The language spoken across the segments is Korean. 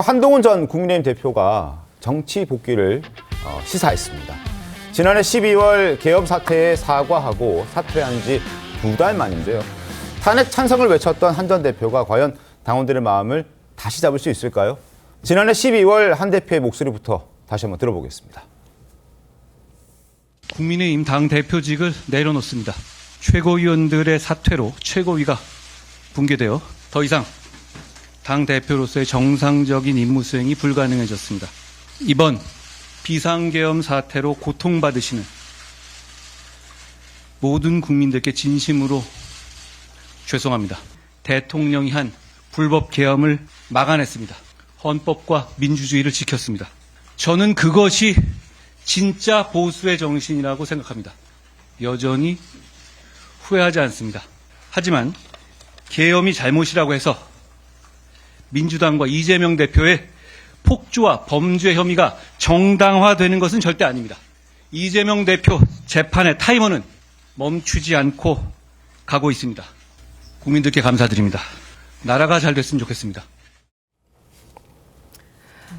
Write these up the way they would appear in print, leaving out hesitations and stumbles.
한동훈 전 국민의힘 대표가 정치 복귀를 시사했습니다. 지난해 12월 계엄 사태에 사과하고 사퇴한 지 2달 만인데요. 탄핵 찬성을 외쳤던 한 전 대표가 과연 당원들의 마음을 다시 잡을 수 있을까요? 지난해 12월 한 대표의 목소리부터 다시 한번 들어보겠습니다. 국민의힘 당대표직을 내려놓습니다. 최고위원들의 사퇴로 최고위가 붕괴되어 더 이상 당대표로서의 정상적인 임무 수행이 불가능해졌습니다. 이번 비상계엄 사태로 고통받으시는 모든 국민들께 진심으로 죄송합니다. 대통령이 한 불법 계엄을 막아냈습니다. 헌법과 민주주의를 지켰습니다. 저는 그것이 진짜 보수의 정신이라고 생각합니다. 여전히 후회하지 않습니다. 하지만 계엄이 잘못이라고 해서 민주당과 이재명 대표의 폭주와 범죄 혐의가 정당화되는 것은 절대 아닙니다. 이재명 대표 재판의 타이머는 멈추지 않고 가고 있습니다. 국민들께 감사드립니다. 나라가 잘 됐으면 좋겠습니다.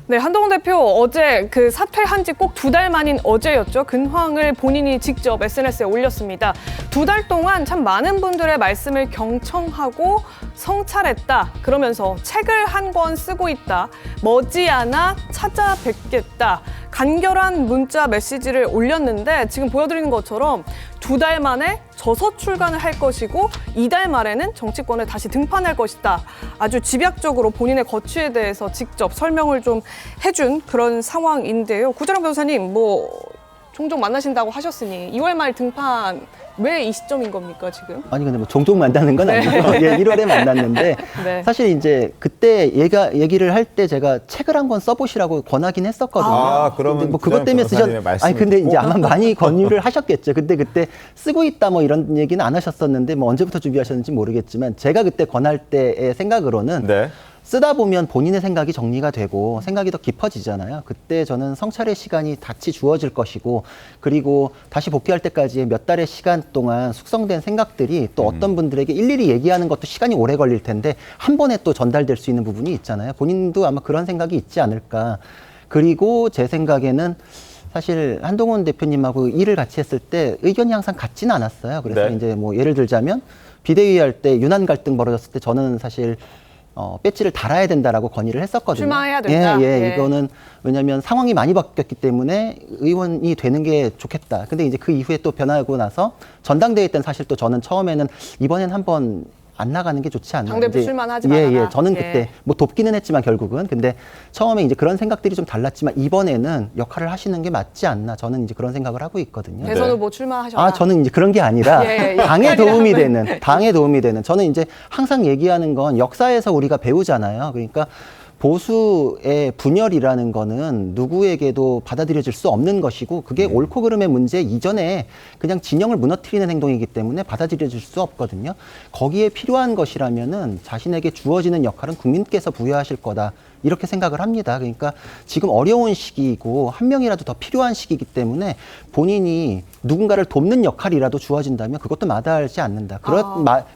네, 한동훈 대표 어제 그 사퇴한 지 꼭 2달 만인 어제였죠. 근황을 본인이 직접 SNS에 올렸습니다. 2달 동안 참 많은 분들의 말씀을 경청하고 성찰했다. 그러면서 책을 한 권 쓰고 있다. 머지않아 찾아뵙겠다. 간결한 문자 메시지를 올렸는데 지금 보여드리는 것처럼 2달 만에 저서 출간을 할 것이고 2달 말에는 정치권에 다시 등판할 것이다. 아주 집약적으로 본인의 거취에 대해서 직접 설명을 좀 해준 그런 상황인데요. 구자룡 변호사님, 종종 만나신다고 하셨으니 2월 말 등판 왜 이 시점인 겁니까, 지금? 아니, 근데 종종 만나는 건 아니고, 예, 1월에 만났는데, 네. 사실 이제 그때 얘기를 할 때 제가 책을 한권 써보시라고 권하긴 했었거든요. 그러면 그것 때문에 아니, 근데 이제 아마 많이 권유를 하셨겠죠. 근데 그때 쓰고 있다 이런 얘기는 안 하셨었는데, 언제부터 준비하셨는지 모르겠지만, 제가 그때 권할 때의 생각으로는, 네. 쓰다 보면 본인의 생각이 정리가 되고 생각이 더 깊어지잖아요. 그때 저는 성찰의 시간이 같이 주어질 것이고 그리고 다시 복귀할 때까지 몇 달의 시간 동안 숙성된 생각들이 또 어떤 분들에게 일일이 얘기하는 것도 시간이 오래 걸릴 텐데 한 번에 또 전달될 수 있는 부분이 있잖아요. 본인도 아마 그런 생각이 있지 않을까. 그리고 제 생각에는 사실 한동훈 대표님하고 일을 같이 했을 때 의견이 항상 같지는 않았어요. 그래서 네. 이제 예를 들자면 비대위 할 때 유난 갈등 벌어졌을 때 저는 사실 배지를 달아야 된다라고 건의를 했었거든요. 출마해야 된다. 예. 이거는 왜냐하면 상황이 많이 바뀌었기 때문에 의원이 되는 게 좋겠다. 근데 이제 그 이후에 또 변하고 나서 전당대회 때는 사실 또 저는 처음에는 이번엔 한번 안 나가는 게 좋지 않나. 당대표 출마는 하지 말아라. 예. 저는 그때 돕기는 했지만 결국은. 근데 처음에 이제 그런 생각들이 좀 달랐지만 이번에는 역할을 하시는 게 맞지 않나. 저는 이제 그런 생각을 하고 있거든요. 대선 후보 출마하셨나? 저는 이제 그런 게 아니라 예. 당에 도움이 되는. 저는 이제 항상 얘기하는 건 역사에서 우리가 배우잖아요. 그러니까 보수의 분열이라는 거는 누구에게도 받아들여질 수 없는 것이고 그게 옳고 그름의 문제 이전에 그냥 진영을 무너뜨리는 행동이기 때문에 받아들여질 수 없거든요. 거기에 필요한 것이라면은 자신에게 주어지는 역할은 국민께서 부여하실 거다. 이렇게 생각을 합니다. 그러니까 지금 어려운 시기이고 한 명이라도 더 필요한 시기이기 때문에 누군가를 돕는 역할이라도 주어진다면 그것도 마다하지 않는다.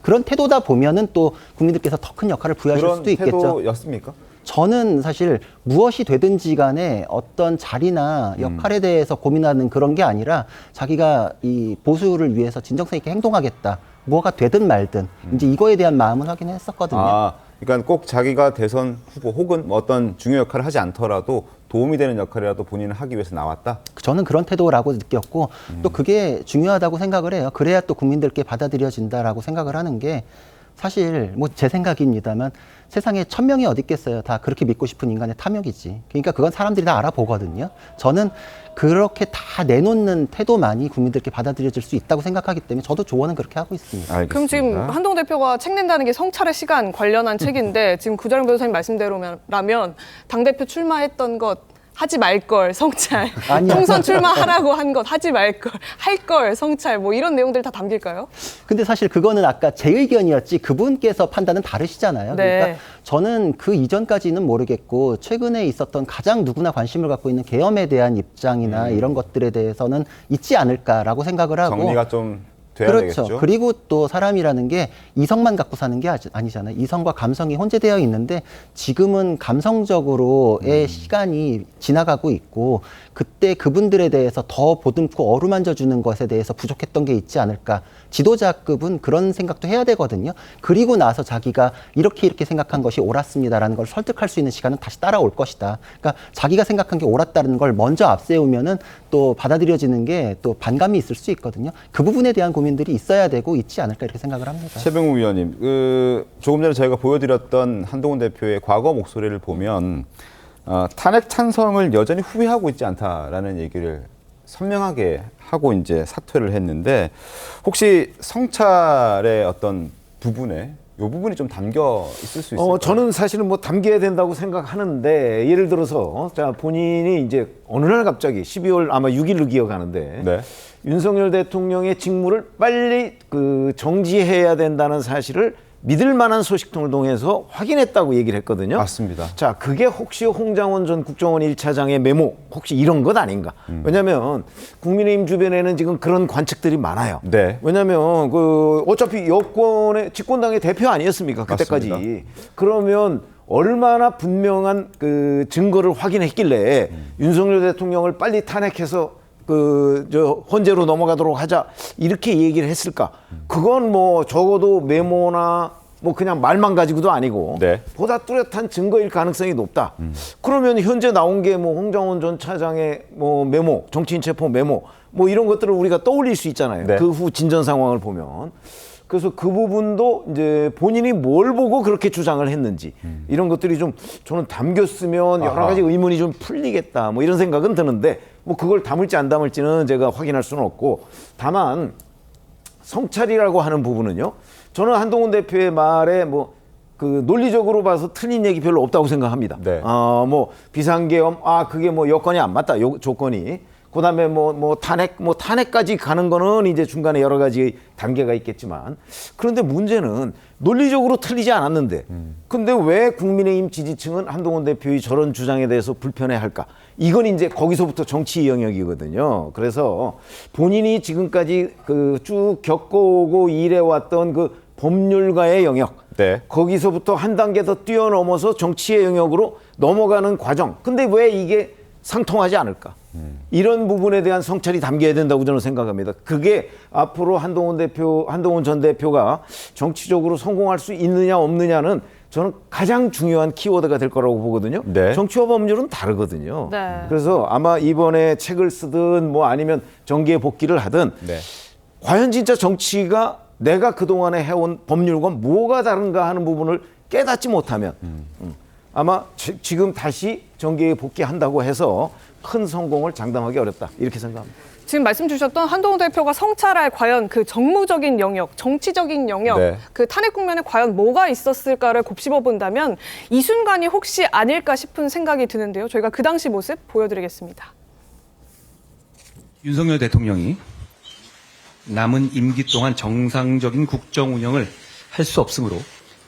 그런 태도다 보면은 또 국민들께서 더 큰 역할을 부여하실 수도 있겠죠. 그런 태도였습니까? 저는 사실 무엇이 되든지 간에 어떤 자리나 역할에 대해서 고민하는 그런 게 아니라 자기가 이 보수를 위해서 진정성 있게 행동하겠다. 뭐가 되든 말든 이제 이거에 대한 마음은 확인했었거든요. 그러니까 꼭 자기가 대선 후보 혹은 어떤 중요 역할을 하지 않더라도 도움이 되는 역할이라도 본인은 하기 위해서 나왔다? 저는 그런 태도라고 느꼈고 또 그게 중요하다고 생각을 해요. 그래야 또 국민들께 받아들여진다라고 생각을 하는 게 사실 제 생각입니다만 세상에 1000명이 어디 있겠어요. 다 그렇게 믿고 싶은 인간의 탐욕이지. 그러니까 그건 사람들이 다 알아보거든요. 저는 그렇게 다 내놓는 태도만이 국민들께 받아들여질 수 있다고 생각하기 때문에 저도 조언은 그렇게 하고 있습니다. 알겠습니다. 그럼 지금 한동훈 대표가 책 낸다는 게 성찰의 시간 관련한 책인데 지금 구자룡 변호사님 말씀대로라면 당대표 출마했던 것 하지 말걸 성찰, 총선 출마하라고 한 것 하지 말걸, 할걸 성찰 이런 내용들 다 담길까요? 근데 사실 그거는 아까 제 의견이었지 그분께서 판단은 다르시잖아요. 네. 그러니까 저는 그 이전까지는 모르겠고 최근에 있었던 가장 누구나 관심을 갖고 있는 계엄에 대한 입장이나 이런 것들에 대해서는 있지 않을까라고 생각을 하고 정리가 좀 돼야 그렇죠. 되겠죠. 그리고 또 사람이라는 게 이성만 갖고 사는 게 아니잖아요. 이성과 감성이 혼재되어 있는데 지금은 감성적으로의 시간이 지나가고 있고 그때 그분들에 대해서 더 보듬고 어루만져 주는 것에 대해서 부족했던 게 있지 않을까. 지도자급은 그런 생각도 해야 되거든요. 그리고 나서 자기가 이렇게 생각한 것이 옳았습니다라는 걸 설득할 수 있는 시간은 다시 따라올 것이다. 그러니까 자기가 생각한 게 옳았다는 걸 먼저 앞세우면은 또 받아들여지는 게 또 반감이 있을 수 있거든요. 그 부분에 대한 고민들이 있어야 되고 있지 않을까 이렇게 생각을 합니다. 최병우 위원님, 조금 전에 저희가 보여드렸던 한동훈 대표의 과거 목소리를 보면 탄핵 찬성을 여전히 후회하고 있지 않다라는 얘기를 선명하게 하고 이제 사퇴를 했는데 혹시 성찰의 어떤 부분에 이 부분이 좀 담겨 있을 수 있을까요? 저는 사실은 뭐 담겨야 된다고 생각하는데 예를 들어서 자 본인이 이제 어느 날 갑자기 12월 아마 6일로 기억하는데 네. 윤석열 대통령의 직무를 빨리 정지해야 된다는 사실을 믿을 만한 소식통을 통해서 확인했다고 얘기를 했거든요. 맞습니다. 자, 그게 혹시 홍장원 전 국정원 1차장의 메모 혹시 이런 것 아닌가? 왜냐하면 국민의힘 주변에는 지금 그런 관측들이 많아요. 네. 왜냐하면 어차피 여권의 집권당의 대표 아니었습니까? 그때까지. 맞습니다. 그러면 얼마나 분명한 증거를 확인했길래 윤석열 대통령을 빨리 탄핵해서 헌재로 넘어가도록 하자 이렇게 얘기를 했을까? 그건 뭐 적어도 메모나 뭐 그냥 말만 가지고도 아니고 네. 보다 뚜렷한 증거일 가능성이 높다. 그러면 현재 나온 게 뭐 홍장원 전 차장의 뭐 메모, 정치인 체포 메모 뭐 이런 것들을 우리가 떠올릴 수 있잖아요. 네. 그 후 진전 상황을 보면. 그래서 그 부분도 이제 본인이 뭘 보고 그렇게 주장을 했는지 이런 것들이 좀 저는 담겼으면 여러 가지 의문이 좀 풀리겠다 뭐 이런 생각은 드는데 뭐 그걸 담을지 안 담을지는 제가 확인할 수는 없고 다만 성찰이라고 하는 부분은요 저는 한동훈 대표의 말에 뭐 논리적으로 봐서 틀린 얘기 별로 없다고 생각합니다. 네. 뭐 비상계엄 그게 뭐 여건이 안 맞다 조건이 그다음에 탄핵까지 가는 거는 이제 중간에 여러 가지 단계가 있겠지만 그런데 문제는 논리적으로 틀리지 않았는데 근데 왜 국민의힘 지지층은 한동훈 대표의 저런 주장에 대해서 불편해할까? 이건 이제 거기서부터 정치 영역이거든요. 그래서 본인이 지금까지 쭉 겪어오고 일해왔던 법률가의 영역 네. 거기서부터 한 단계 더 뛰어넘어서 정치의 영역으로 넘어가는 과정. 근데 왜 이게 상통하지 않을까? 이런 부분에 대한 성찰이 담겨야 된다고 저는 생각합니다. 그게 앞으로 한동훈 전 대표가 정치적으로 성공할 수 있느냐 없느냐는 저는 가장 중요한 키워드가 될 거라고 보거든요. 네. 정치와 법률은 다르거든요. 네. 그래서 아마 이번에 책을 쓰든 뭐 아니면 정계에 복귀를 하든 네. 과연 진짜 정치가 내가 그동안에 해온 법률과 뭐가 다른가 하는 부분을 깨닫지 못하면 아마 지금 다시 정계에 복귀한다고 해서 큰 성공을 장담하기 어렵다. 이렇게 생각합니다. 지금 말씀 주셨던 한동훈 대표가 성찰할 과연 그 정무적인 영역, 정치적인 영역, 네. 그 탄핵 국면에 과연 뭐가 있었을까를 곱씹어 본다면 이 순간이 혹시 아닐까 싶은 생각이 드는데요. 저희가 그 당시 모습 보여드리겠습니다. 윤석열 대통령이 남은 임기 동안 정상적인 국정 운영을 할 수 없으므로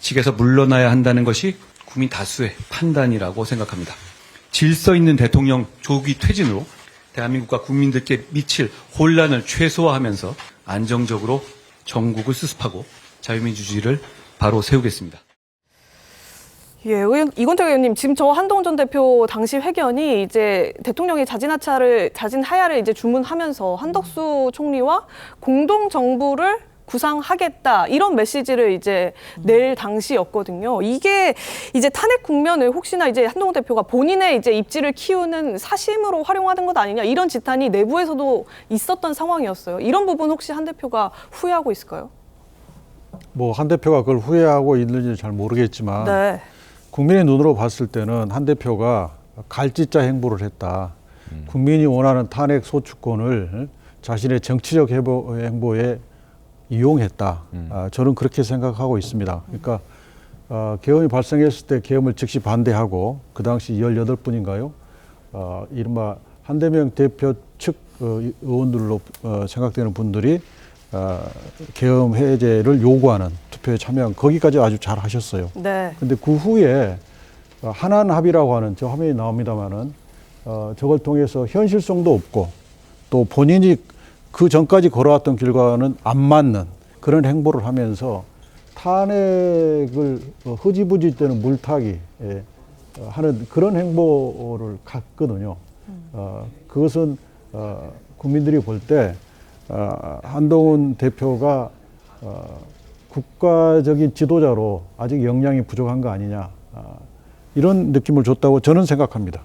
직에서 물러나야 한다는 것이 국민 다수의 판단이라고 생각합니다. 질서 있는 대통령 조기 퇴진으로 대한민국과 국민들께 미칠 혼란을 최소화하면서 안정적으로 정국을 수습하고 자유민주주의를 바로 세우겠습니다. 예, 이건택 의원님, 지금 저 한동훈 전 대표 당시 회견이 이제 대통령이 자진하야를 이제 주문하면서 한덕수 총리와 공동 정부를 구상하겠다 이런 메시지를 이제 낼 당시였거든요. 이게 이제 탄핵 국면을 혹시나 이제 한동훈 대표가 본인의 이제 입지를 키우는 사심으로 활용하는 것 아니냐 이런 지탄이 내부에서도 있었던 상황이었어요. 이런 부분 혹시 한 대표가 후회하고 있을까요? 뭐 한 대표가 그걸 후회하고 있는지 잘 모르겠지만 네. 국민의 눈으로 봤을 때는 한 대표가 갈짓자 행보를 했다. 국민이 원하는 탄핵 소추권을 자신의 정치적 행보에 이용했다. 저는 그렇게 생각하고 있습니다. 그러니까 계엄이 발생했을 때 계엄을 즉시 반대하고 그 당시 18분인가요? 이른바 한대명 대표 측 의원들로 생각되는 분들이 계엄 해제를 요구하는 투표에 참여한 거기까지 아주 잘 하셨어요. 네. 근데 그 후에 한한 합의라고 하는 저 화면이 나옵니다만은 저걸 통해서 현실성도 없고 또 본인이 그 전까지 걸어왔던 길과는 안 맞는 그런 행보를 하면서 탄핵을 흐지부지 때는 물타기 하는 그런 행보를 갔거든요. 그것은 국민들이 볼 때 한동훈 대표가 국가적인 지도자로 아직 역량이 부족한 거 아니냐 이런 느낌을 줬다고 저는 생각합니다.